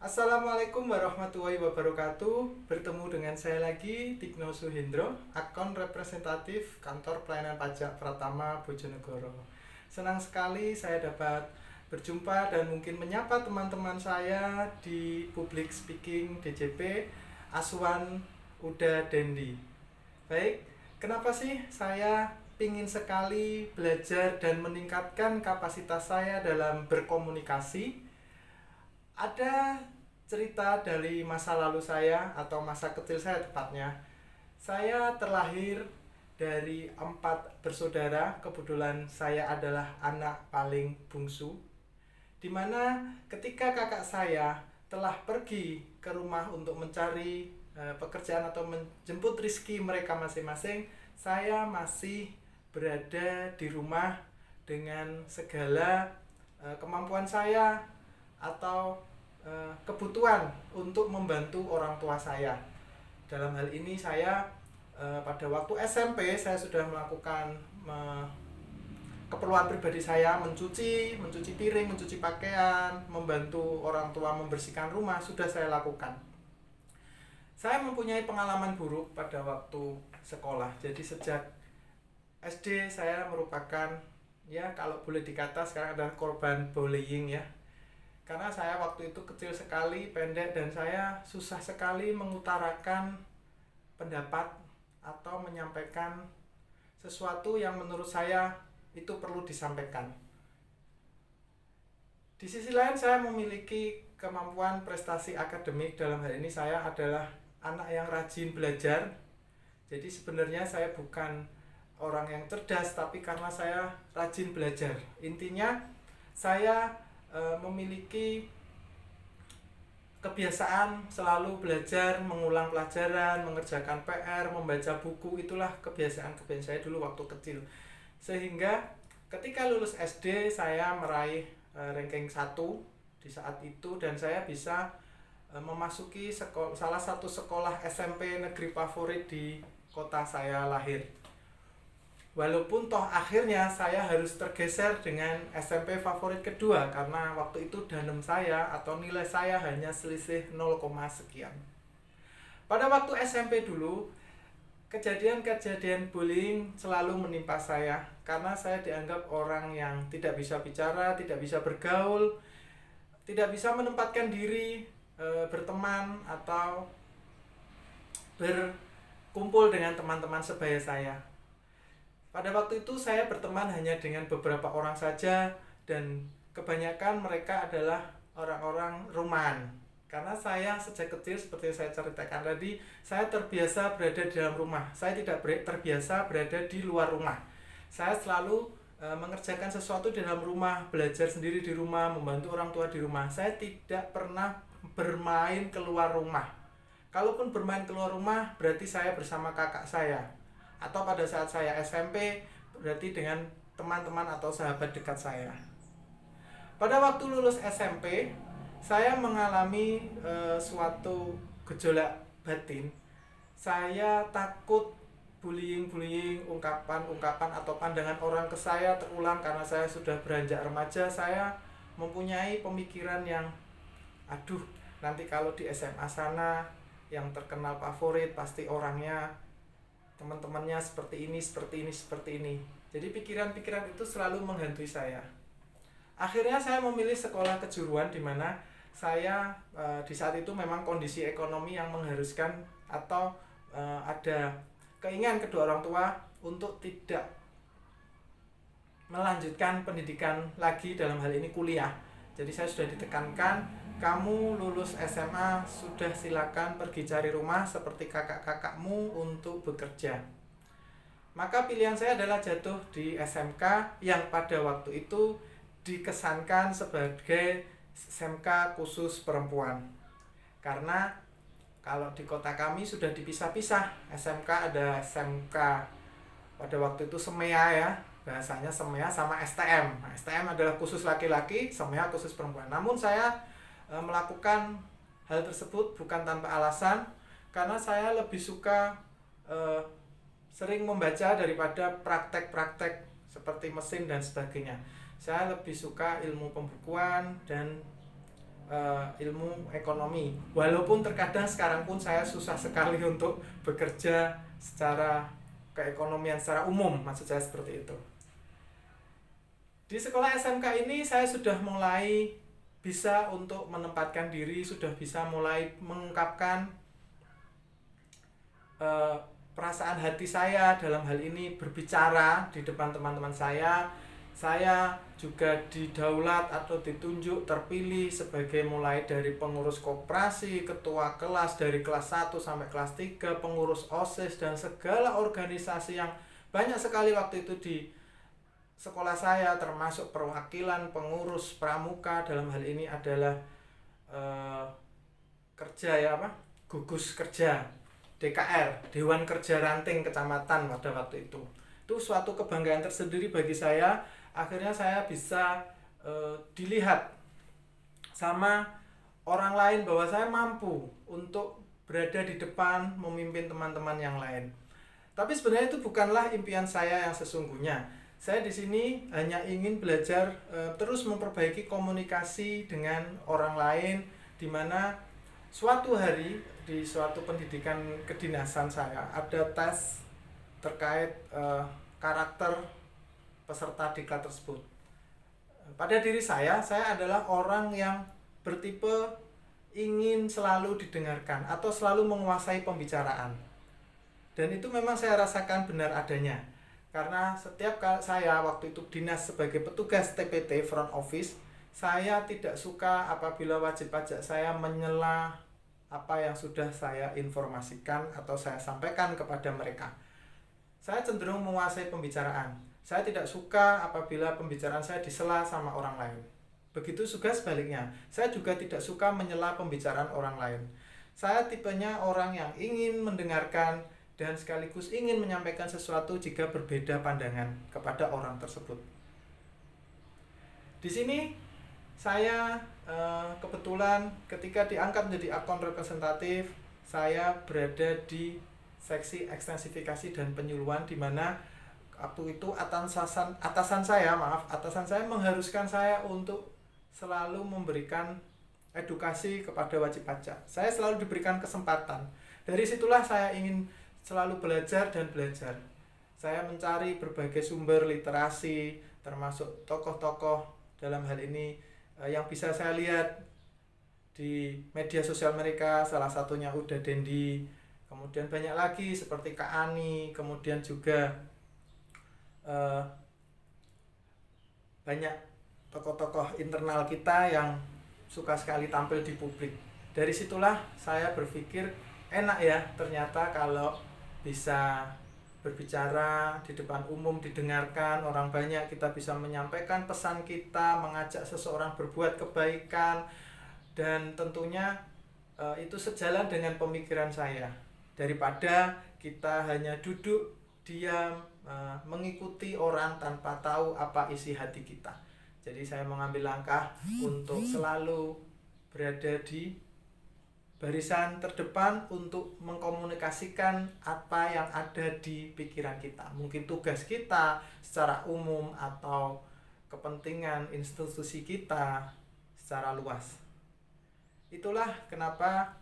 Assalamualaikum warahmatullahi wabarakatuh. Bertemu dengan saya lagi, Tigno Suhendro, akun representatif Kantor Pelayanan Pajak Pratama Bojonegoro. Senang sekali saya dapat berjumpa dan mungkin menyapa teman-teman saya di Public Speaking DJP Asuhan Uda Dendi. Baik, kenapa sih saya ingin sekali belajar dan meningkatkan kapasitas saya dalam berkomunikasi? Ada cerita dari masa lalu saya atau masa kecil saya tepatnya. Saya terlahir dari 4 bersaudara. Kebetulan saya adalah anak paling bungsu, dimana ketika kakak saya telah pergi ke rumah untuk mencari pekerjaan atau menjemput rizki mereka masing-masing, saya masih berada di rumah dengan segala kemampuan saya atau kebutuhan untuk membantu orang tua saya. Dalam hal ini saya pada waktu SMP saya sudah melakukan keperluan pribadi saya, mencuci piring, mencuci pakaian, membantu orang tua membersihkan rumah sudah saya lakukan. Saya mempunyai pengalaman buruk pada waktu sekolah. Jadi sejak SD saya merupakan, ya kalau boleh dikata sekarang adalah korban bullying ya. Karena saya waktu itu kecil sekali, pendek, dan saya susah sekali mengutarakan pendapat atau menyampaikan sesuatu yang menurut saya itu perlu disampaikan. Di sisi lain saya memiliki kemampuan prestasi akademik. Dalam hal ini saya adalah anak yang rajin belajar. Jadi sebenarnya saya bukan orang yang cerdas, tapi karena saya rajin belajar. Intinya saya memiliki kebiasaan selalu belajar, mengulang pelajaran, mengerjakan PR, membaca buku. Itulah kebiasaan-kebiasaan saya dulu waktu kecil. Sehingga ketika lulus SD saya meraih ranking 1 di saat itu, dan saya bisa memasuki salah satu sekolah SMP negeri favorit di kota saya lahir. Walaupun toh akhirnya saya harus tergeser dengan SMP favorit kedua karena waktu itu danem saya atau nilai saya hanya selisih 0, sekian. Pada waktu SMP dulu, kejadian-kejadian bullying selalu menimpa saya karena saya dianggap orang yang tidak bisa bicara, tidak bisa bergaul, tidak bisa menempatkan diri, berteman atau berkumpul dengan teman-teman sebaya saya. Pada waktu itu saya berteman hanya dengan beberapa orang saja, dan kebanyakan mereka adalah orang-orang rumahan. Karena saya sejak kecil seperti yang saya ceritakan tadi, saya terbiasa berada di dalam rumah. Saya tidak terbiasa berada di luar rumah. Saya selalu mengerjakan sesuatu di dalam rumah, belajar sendiri di rumah, membantu orang tua di rumah. Saya tidak pernah bermain keluar rumah. Kalaupun bermain keluar rumah, berarti saya bersama kakak saya. Atau pada saat saya SMP, berarti dengan teman-teman atau sahabat dekat saya. Pada waktu lulus SMP, saya mengalami suatu gejolak batin. Saya takut bullying, ungkapan atau pandangan orang ke saya terulang karena saya sudah beranjak remaja. Saya mempunyai pemikiran yang, aduh, nanti kalau di SMA sana yang terkenal favorit pasti orangnya, teman-temannya seperti ini. Jadi pikiran-pikiran itu selalu menghantui saya. Akhirnya saya memilih sekolah kejuruan, di mana saya di saat itu memang kondisi ekonomi yang mengharuskan atau ada keinginan kedua orang tua untuk tidak melanjutkan pendidikan lagi, dalam hal ini kuliah. Jadi saya sudah ditekankan, kamu lulus SMA sudah silakan pergi cari rumah seperti kakak-kakakmu untuk bekerja. Maka pilihan saya adalah jatuh di SMK yang pada waktu itu dikesankan sebagai SMK khusus perempuan. Karena kalau di kota kami sudah dipisah-pisah, SMK ada SMK pada waktu itu SEMEA ya, bahasanya SEMEA sama STM. Nah, STM adalah khusus laki-laki, SEMEA khusus perempuan. Namun saya melakukan hal tersebut bukan tanpa alasan, karena saya lebih suka sering membaca daripada praktek-praktek seperti mesin dan sebagainya. Saya lebih suka ilmu pembukuan dan ilmu ekonomi. Walaupun terkadang sekarang pun saya susah sekali untuk bekerja secara keekonomian secara umum, maksud saya seperti itu. Di sekolah SMK ini saya sudah mulai bisa untuk menempatkan diri, sudah bisa mulai mengungkapkan perasaan hati saya dalam hal ini berbicara di depan teman-teman saya. Saya juga didaulat atau ditunjuk terpilih sebagai mulai dari pengurus koperasi, ketua kelas dari kelas 1 sampai kelas 3, pengurus OSIS dan segala organisasi yang banyak sekali waktu itu di sekolah saya, termasuk perwakilan pengurus pramuka. Dalam hal ini adalah gugus kerja DKR, Dewan Kerja Ranting Kecamatan pada waktu itu. Itu suatu kebanggaan tersendiri bagi saya. Akhirnya saya bisa dilihat sama orang lain bahwa saya mampu untuk berada di depan memimpin teman-teman yang lain. Tapi sebenarnya itu bukanlah impian saya yang sesungguhnya. Saya di sini hanya ingin belajar terus memperbaiki komunikasi dengan orang lain, di mana suatu hari di suatu pendidikan kedinasan saya ada tes terkait karakter peserta diklat tersebut. Pada diri saya adalah orang yang bertipe ingin selalu didengarkan atau selalu menguasai pembicaraan. Dan itu memang saya rasakan benar adanya. Karena setiap kali saya waktu itu dinas sebagai petugas TPT front office, saya tidak suka apabila wajib pajak saya menyela apa yang sudah saya informasikan atau saya sampaikan kepada mereka. Saya cenderung menguasai pembicaraan. Saya tidak suka apabila pembicaraan saya disela sama orang lain. Begitu juga sebaliknya, saya juga tidak suka menyela pembicaraan orang lain. Saya tipenya orang yang ingin mendengarkan dan sekaligus ingin menyampaikan sesuatu jika berbeda pandangan kepada orang tersebut. Di sini saya kebetulan ketika diangkat menjadi akun representatif, saya berada di seksi ekstensifikasi dan penyuluhan, di mana waktu itu atasan saya mengharuskan saya untuk selalu memberikan edukasi kepada wajib pajak. Saya selalu diberikan kesempatan. Dari situlah saya ingin selalu belajar dan belajar. Saya mencari berbagai sumber literasi, termasuk tokoh-tokoh dalam hal ini yang bisa saya lihat di media sosial mereka, salah satunya Uda Dendi, kemudian banyak lagi seperti Kak Ani, kemudian juga banyak tokoh-tokoh internal kita yang suka sekali tampil di publik. Dari situlah saya berpikir enak ya ternyata kalau bisa berbicara di depan umum, didengarkan orang banyak, kita bisa menyampaikan pesan kita, mengajak seseorang berbuat kebaikan, dan tentunya itu sejalan dengan pemikiran saya. Daripada kita hanya duduk diam mengikuti orang tanpa tahu apa isi hati kita. Jadi saya mengambil langkah untuk selalu berada di barisan terdepan untuk mengkomunikasikan apa yang ada di pikiran kita. Mungkin tugas kita secara umum atau kepentingan institusi kita secara luas. Itulah kenapa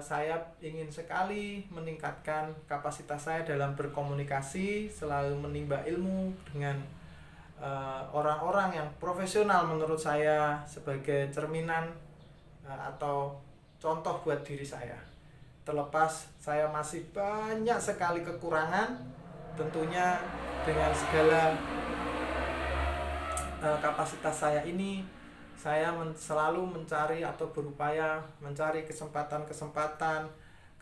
saya ingin sekali meningkatkan kapasitas saya dalam berkomunikasi, selalu menimba ilmu dengan orang-orang yang profesional menurut saya sebagai cerminan atau contoh buat diri saya. Terlepas saya masih banyak sekali kekurangan, tentunya dengan segala kapasitas saya ini, saya selalu mencari atau berupaya mencari kesempatan-kesempatan.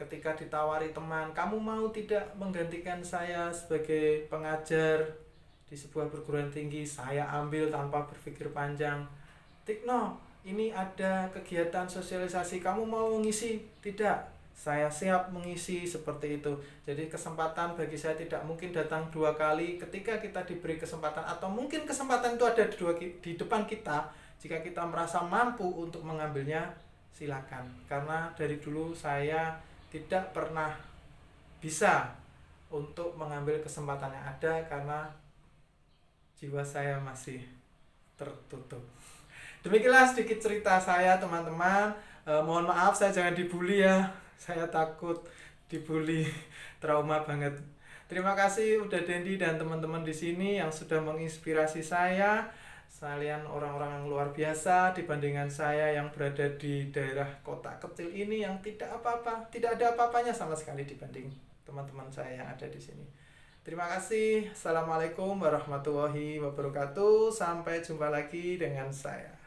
Ketika ditawari teman, kamu mau tidak menggantikan saya sebagai pengajar di sebuah perguruan tinggi, saya ambil tanpa berpikir panjang. Tikno, ini ada kegiatan sosialisasi, kamu mau mengisi? Tidak, saya siap mengisi, seperti itu. Jadi kesempatan bagi saya tidak mungkin datang dua kali. Ketika kita diberi kesempatan, atau mungkin kesempatan itu ada di depan kita, jika kita merasa mampu untuk mengambilnya, silakan. Karena dari dulu saya tidak pernah bisa untuk mengambil kesempatan yang ada karena jiwa saya masih tertutup. Demikianlah sedikit cerita saya teman-teman. Mohon maaf saya jangan dibully ya. Saya takut dibully, trauma banget. Terima kasih udah Dendi dan teman-teman di sini yang sudah menginspirasi saya. Kalian orang-orang yang luar biasa dibandingkan saya yang berada di daerah kota kecil ini yang tidak apa-apa, tidak ada apa-apanya sama sekali dibanding teman-teman saya yang ada di sini. Terima kasih. Assalamualaikum warahmatullahi wabarakatuh. Sampai jumpa lagi dengan saya.